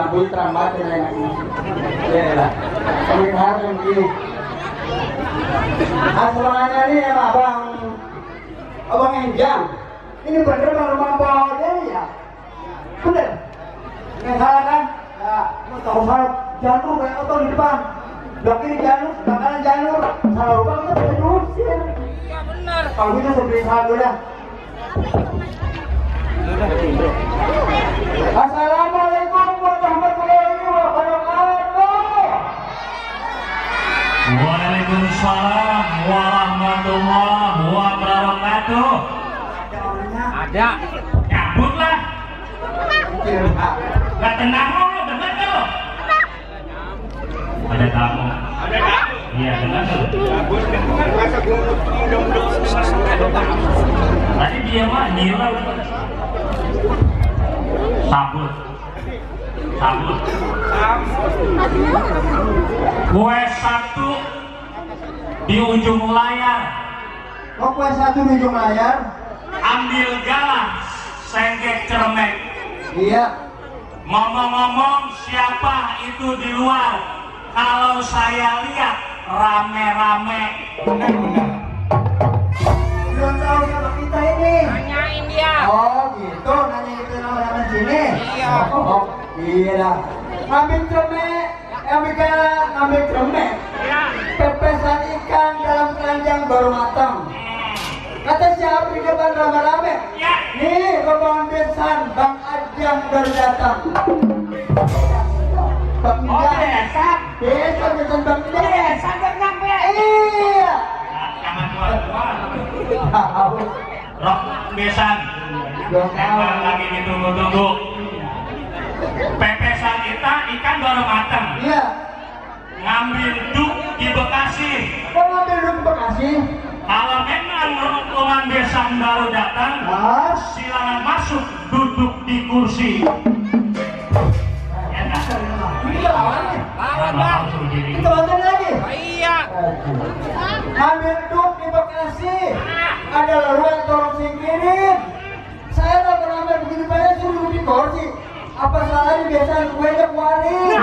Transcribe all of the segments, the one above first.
ngabul terambat ya enak ini. Ya lah. Kami harus begini. Sebenarnya ini ya abang Enjang. Ini bener rumah bawahnya ya. Bener. Yang salah kan? Ya, mau tahu salah janur banyak otot di depan. Belakang kiri janur, kanan janur. Salah lubang itu terusin. Iya benar. Kalau gitu saya beli salah dulu dah. Assalamualaikum warahmatullahi wabarakatuh. Waalaikumsalam warahmatullahi wabarakatuh. Ada. Cabutlah. Gak tenang lo, dengar gak lo? Ada tamu. Ada tamu? Iya, dengar lo. Tadi dia mah nyilau. Sabut. Kue satu di ujung layar. Kok kue satu di ujung layar? Ambil galah, senggek cermek. Iya. Ngomong-ngomong siapa itu di luar? Kalau saya lihat rame-rame. Belum tahu siapa kita ini. Nanyain dia. Oh gitu, nanya itu nama-nama sini. Iya. Oh iya dah. Ngambil cermek, ngambil cermek. Ya. Pepesan ikan dalam keranjang baru matang. Kata siapa di depan rame-rame? Ya. Nih rombongan besan Bang Ajang baru datang. Bang Oh, Ajang. Besan Bang Ajang. Besan berenang ya. Iya. Jangan tua-tua. Tahu. Rok besan. Belum tahu. Emang lagi ditunggu-tunggu. Pepesan kita ikan baru matang. Iya. Ngambil duk di Bekasi. Kok ngambil dulu ke Bekasi? Kalau memang rombongan besan baru datang, silakan masuk duduk di kursi. Ya, nah. Ini lawannya. Lawan bang. Kita bantuin lagi. Oh, iya. Ambil duk di Bekasi. Ada laluan tolong singkirin. Saya tak pernah ambil begini banyak suruh duduk di kursi. Apa salahnya biasa gue yang waring?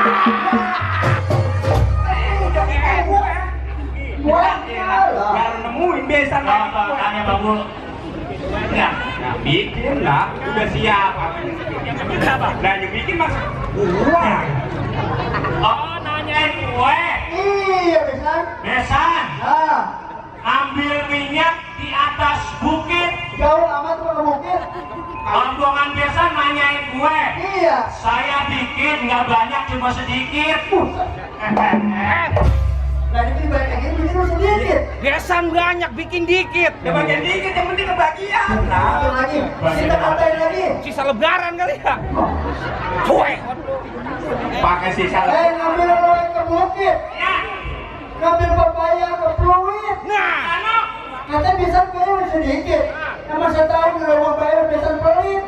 Baru nemuin besan Tanya babu. ya, bikin lah, udah siap. Nah, yang bikin mas, wah, Oh, nanyain kue. Iya, besan. Besan, Ah, ambil minyak di atas bukit. jauh amat ke bukit. Rombongan besan nanyain kue. Iya. Saya dikit, nggak banyak, cuma sedikit. Nah, ini banyak kayak gini, bikin lu sedikit. Besan banyak bikin dikit. ya bagian dikit, yang penting kebagian. Nah, lagi. Kita katain lagi. Sisa lebaran kali ya. Cuek. Pakai sisa. Ngambil loe ke bukit. Ya, Ngambil papaya ke Pluit. Nah. anu, Katanya bisa bayar sedikit. Nama saya tahu di rumah bayar bisa pelit.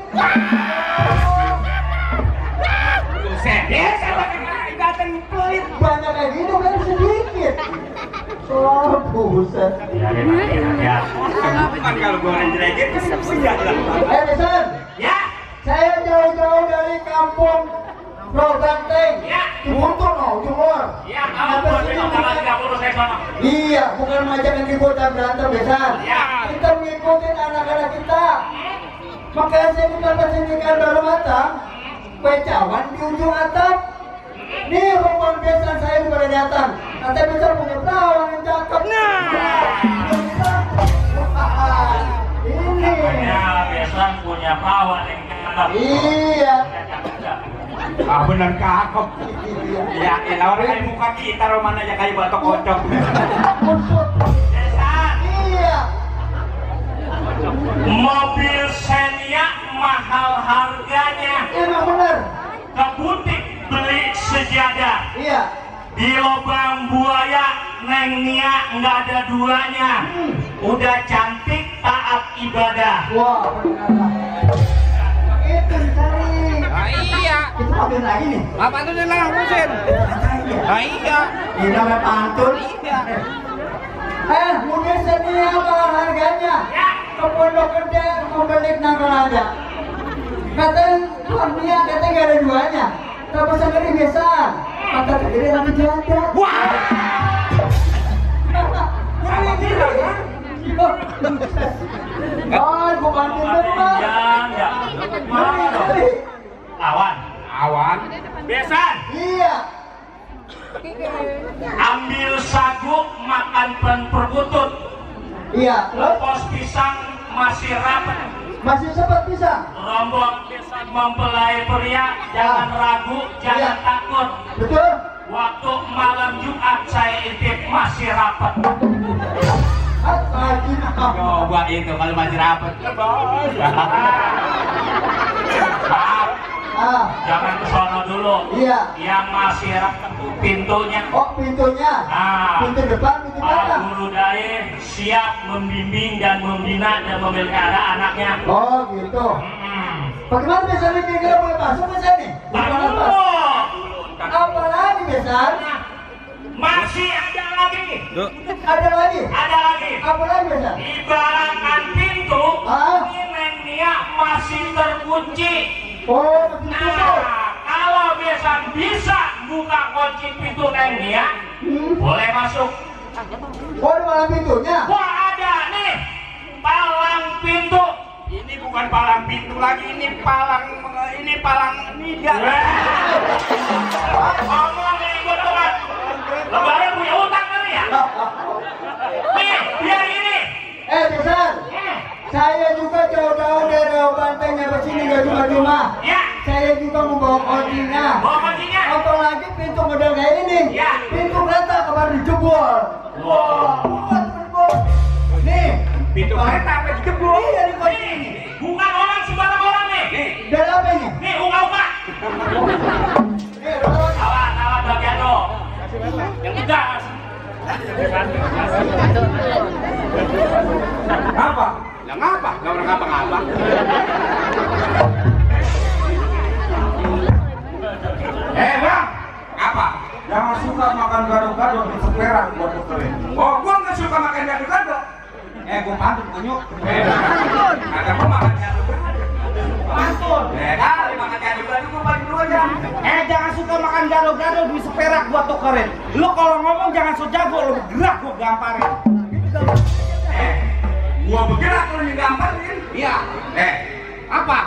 Buset, besan pakai datang pelit. Banyak kayak gitu kan sedikit. Oh, buset. ya. Bukan kalau gua ngejelekin, punya lah. Besan, Ya, saya jauh-jauh dari kampung Proganteng. Ya. Dibutuh no, Timur. ya, kamu besok tanggal 30 saya sono. Iya, bukan macam yang ribut dan berantem, Besan. Ya. Kita mengikuti anak-anak kita. Makanya saya minta pesen ikan baru matang. Kue cawan di ujung atap. Nih rombongan besan saya juga udah datang. Nanti besar punya perawan yang cakep. Nah. Ini. Ya, besan punya perawan yang cakep. Iya. Ah benar cakep. Ya, orang kayak muka kita roman aja kayak batok kocok. Besan, Iya. mobil Xenia mahal harganya. Emang bener. Ke butik beli sejadah. Iya. Di lubang buaya Neng Nia nggak ada duanya. Udah cantik taat ibadah. Wah, benar. Itu dicari. Ah, iya. Kita ambil lagi nih. Apa tuh dia langgusin? Ah, iya. Ini namanya pantun. Iya. Mobil Xenia mahal harganya. Ya. Ke pondok gede mau beli nangkal aja. Katanya tuan dia katanya nggak ada duanya. kenapa sangat biasa? Mata gede lagi janda. Wah. Apa bilang ya? Oh, gua bantu dong. Ya. Mana dong? Lawan. Awan. Besan. Iya. Ambil sagu, makan perkutut. Iya. Terus Pos pisang masih rapat. masih sempat bisa. Rombong besan mempelai pria, jangan ragu, jangan Iya. takut. Betul? Waktu malam Jumat saya intip masih rapat. Lagi Coba itu kalau masih rapat. Maaf, Ah, jangan ke sono dulu. iya. Yang masih rapat tuh pintunya. Oh, pintunya. Ah. Pintu depan, pintu Pak belakang. Guru Dae siap membimbing dan membina dan memelihara anaknya. Oh, gitu. Bagaimana biasanya kira-kira boleh masuk ke sini? Baru. Apa lagi biasanya? Masih ada lagi. Ada lagi? Ada lagi. Apa lagi biasa? Ibaratkan pintu, Ah? ini Neng Nia masih terkunci. Oh, begitu. Nah, kalau bisa buka kunci pintu Neng Nia, boleh masuk. Oh, di mana pintunya? Wah, ada nih palang pintu. Ini bukan palang pintu lagi, ini palang media. Ngomong nih gotongan. Lebaran punya utang kali ya? Nih, biar ini. Besan. Saya juga jauh-jauh dari Banteng sampai sini gak cuma-cuma. Ya, Saya juga membawa kuncinya. bawa kuncinya. Apalagi pintu model kayak ini. Ya. Pintu kereta kemarin dijebol. Wah, dijebol. Nih. Pintu kereta apa dijebol? Iya, di kunci Nih, ini. bukan orang sembarang orang nih. Dari apa ini? Nih, uka-uka. Nih, Ron. Awas bagian lo. Yang gas. Apa? Lah ngapa? Gak pernah ngapa-ngapa. Bang, apa? Jangan suka makan gado-gado di seperak buat tukerin. Oh, gua nggak suka makan gado-gado. Gua pantun kunyuk. Ada gua makan gado-gado. Pantun. Kali makan gado-gado gua bagi dulu aja. Jangan suka makan gado-gado di seperak gua tukerin. Lu kalau ngomong jangan so jago, lu bergerak gua gamparin. Gua bergerak lu digambarin. Iya. Apa?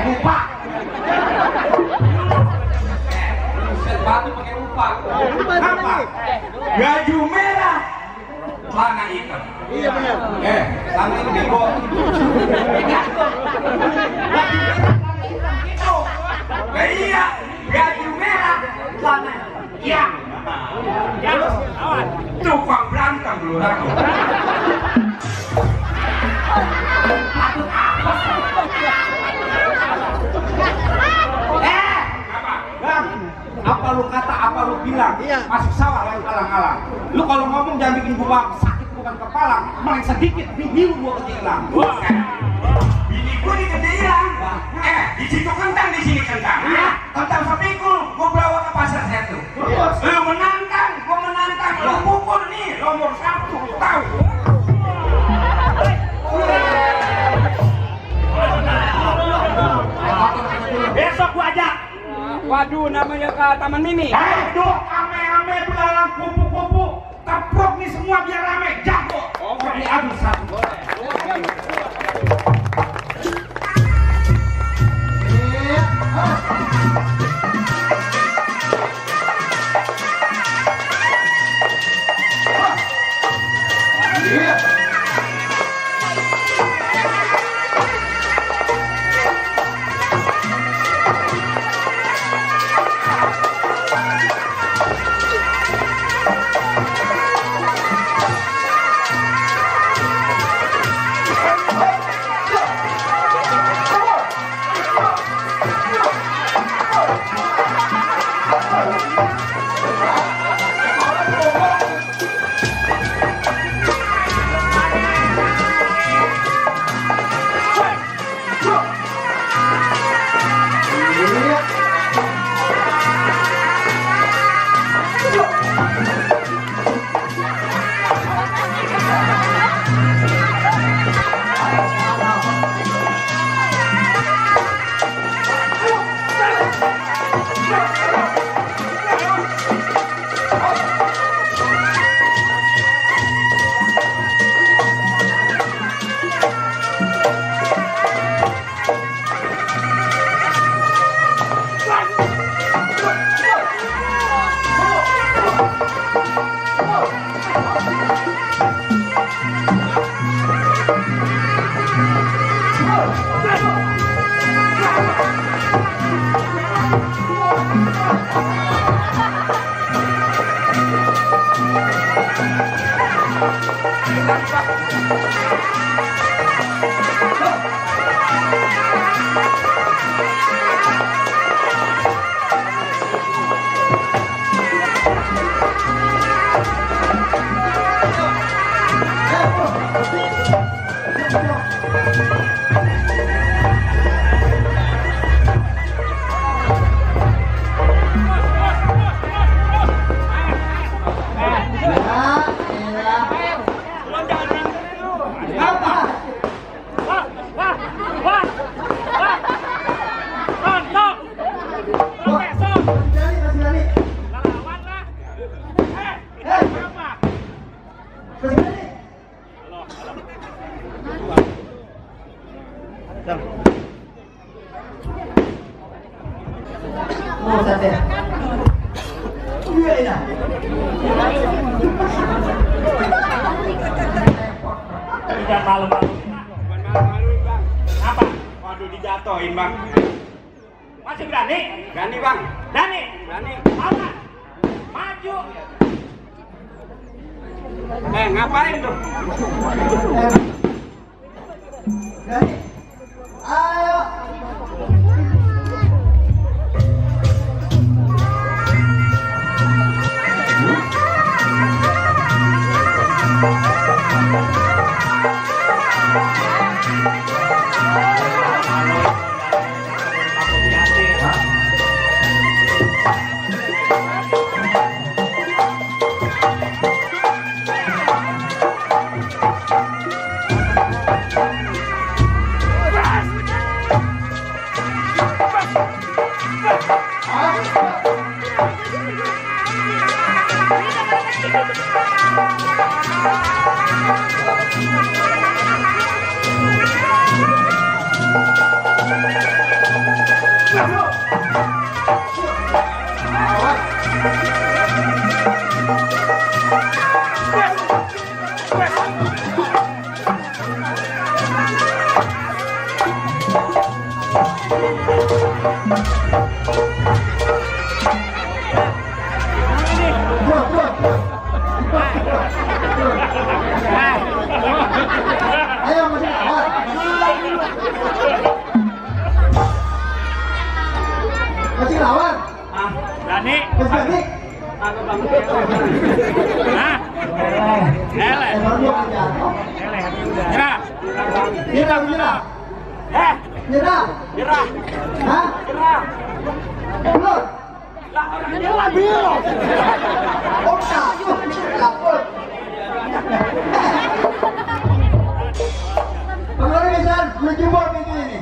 Lupa. Sepatu pakai lupa. Apa? Baju merah, celana hitam. Iya benar. Celana itu bego. Nah, iya, baju merah, celana. Iya. Ya, awan. Tukang berantem lu aku. Bang, apa lu kata, apa lu bilang? Masuk sawah lagi alang-alang. Lu kalau ngomong jangan bikin gua sakit bukan kepala, malah sedikit biru gua kecilan. Bini gua dikejilan. Di situ kentang, di sini kentang. Kentang sepikul, gua bawa ke pasar satu. Lu menantang, gua menantang. Lu pukul nih, nomor 1, tahu? Besok gua ajak. Waduh, namanya ke Taman Mini. Aduh, ame-ame belalang kupu-kupu. Keprok nih semua biar rame, jago. Oke, aduh satu. Oh, sate. Iya, iya. Jangan malu-maluin. Apa? Waduh, dijatuhin bang. Masih berani? Berani bang. Berani? Berani. Apa? Maju. Ngapain tuh? Jadi, ayo. Ayo masih awal. Masih lawan. Berani? Masih berani. Hah? Ele. Baru dua aja. Ele. Nyerah. Nyerah, nyerah. Nyerah. Nyerah. Hah? Nyerah. Belum. Nyerah belum. Oh, takut. Takut. Pengeluaran Misan, menjebol pintu ini.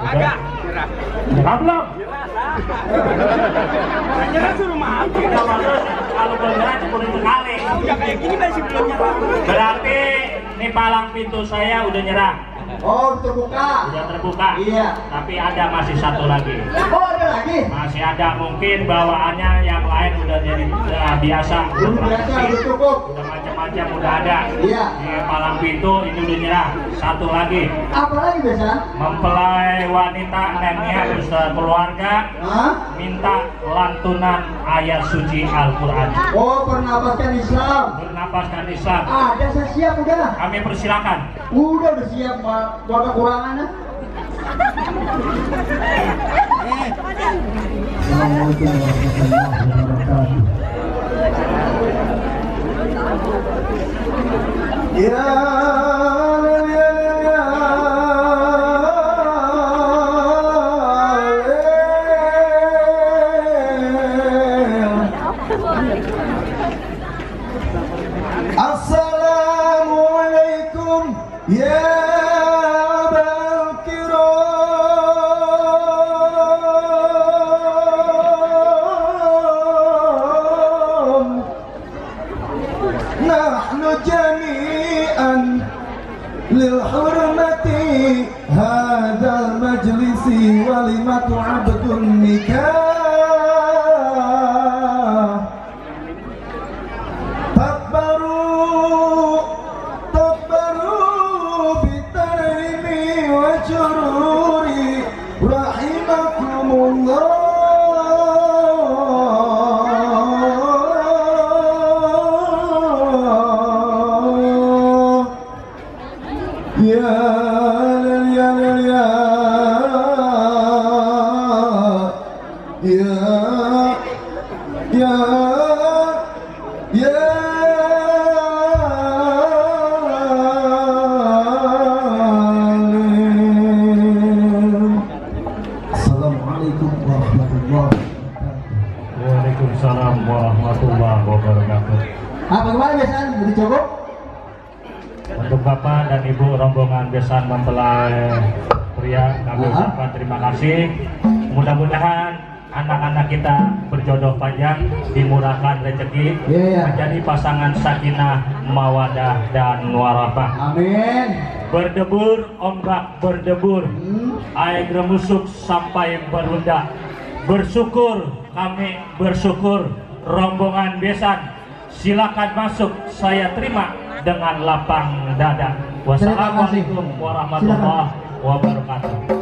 Agak. Nyerah. Nyerah belum? Nyerah suruh mati. Kalau belum nyerah cepurin sekali. Ya kayak gini masih belum nyerah. Berarti ini palang pintu saya udah nyerah. Oh, terbuka. Sudah terbuka. Iya. Tapi ada masih satu lagi. Oh, ada lagi. Masih ada, mungkin bawaannya yang lain udah jadi biasa. Belum biasa, udah cukup. Udah macam-macam udah ada. Iya. Di palang pintu ini udah nyerah. Satu lagi. Apa lagi biasa? Mempelai wanita neneknya beserta keluarga Hah? minta lantunan ayat suci Al-Quran. Oh, pernapaskan Islam. Bernapaskan Islam. Ada, saya siap udah. Kami persilakan. Udah siap, buat kekurangannya. Assalamualaikum warahmatullahi wabarakatuh. Ya Assalamualaikum ya للحرمة هذا المجلس ولمة عبد النكاح تكبروا Ya ya ya ya ya ya Assalamualaikum warahmatullahi wabarakatuh. Waalaikumsalam warahmatullahi wabarakatuh. Bagaimana besan? Jadi cukup? Untuk Bapak dan Ibu rombongan besan mempelai pria, kami ucapkan terima kasih. Mudah-mudahan anak-anak kita berjodoh panjang, dimurahkan rezeki, menjadi pasangan sakinah, mawadah dan warahmah. Amin. Berdebur ombak berdebur, air remusuk sampai berundak. Bersyukur kami bersyukur, rombongan besan silakan masuk, saya terima dengan lapang dada. Wassalamualaikum warahmatullahi wabarakatuh.